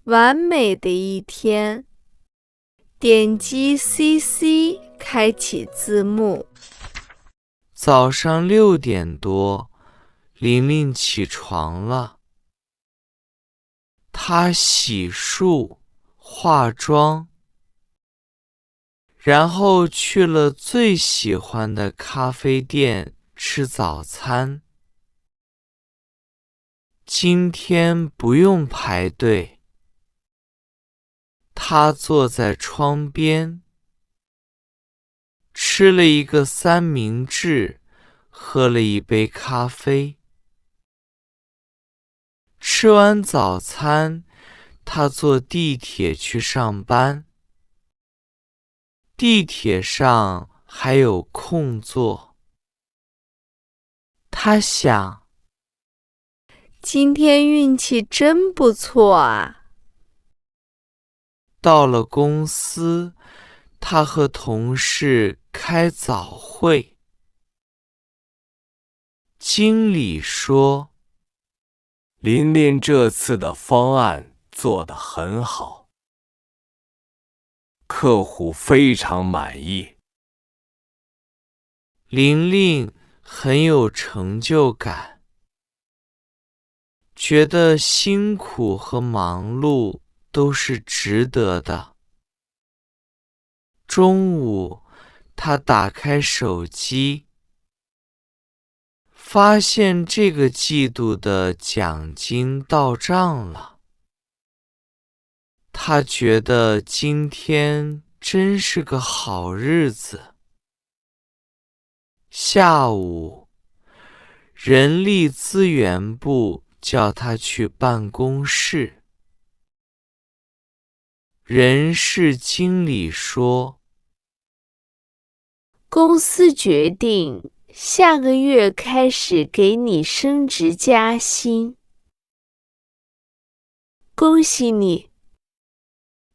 完美的一天。点击 CC 开启字幕。早上6点多，玲玲起床了。她洗漱、化妆，然后去了最喜欢的咖啡店吃早餐。今天不用排队。她坐在窗边，吃了一个三明治，喝了一杯咖啡。吃完早餐，她坐地铁去上班。地铁上还有空座。她想，今天运气真不错啊！到了公司，她和同事开早会。经理说，琳琳这次的方案做得很好，客户非常满意。玲玲很有成就感，觉得辛苦和忙碌都是值得的。中午，她打开手机，发现这个季度的奖金到账了。她觉得今天真是个好日子。下午，人力资源部叫她去办公室。人事经理说，公司决定下个月开始给你升职加薪。恭喜你！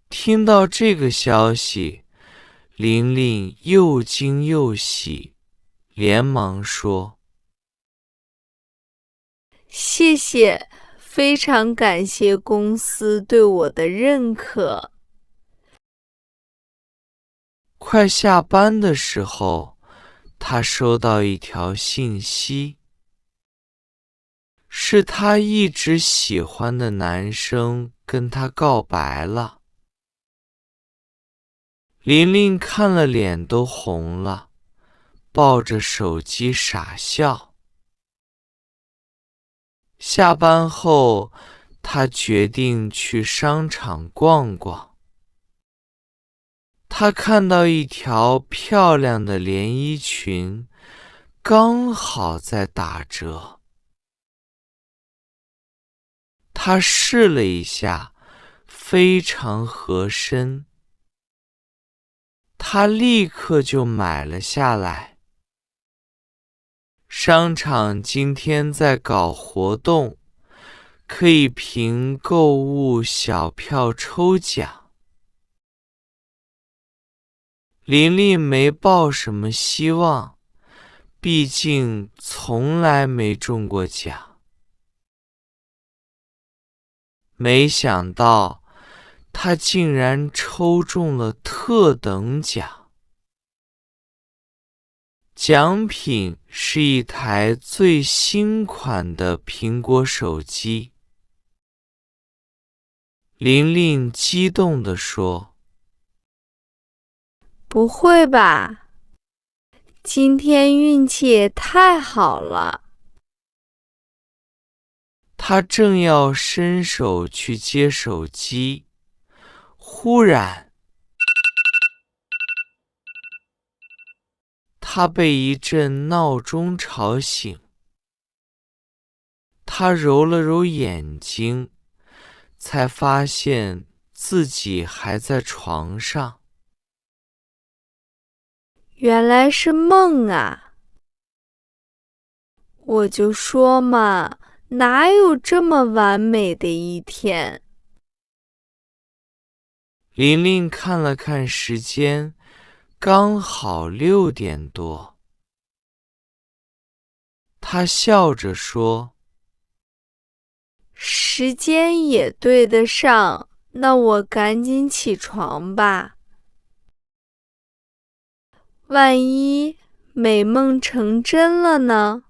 听到这个消息，玲玲又惊又喜，连忙说，谢谢，非常感谢公司对我的认可。快下班的时候，她收到一条信息，是她一直喜欢的男生跟她告白了。玲玲看了脸都红了，抱着手机傻笑。下班后，她决定去商场逛逛。她看到一条漂亮的连衣裙，刚好在打折。她试了一下，非常合身。她立刻就买了下来。商场今天在搞活动，可以凭购物小票抽奖。玲玲没抱什么希望，毕竟从来没中过奖。没想到，她竟然抽中了特等奖。奖品是一台最新款的苹果手机。玲玲激动地说，不会吧？今天运气也太好了！她正要伸手去接手机，忽然，她被一阵闹钟吵醒。她揉了揉眼睛，才发现自己还在床上。原来是梦啊！我就说嘛，哪有这么完美的一天？玲玲看了看时间，刚好6点多。她笑着说，时间也对得上，那我赶紧起床吧。万一美梦成真了呢？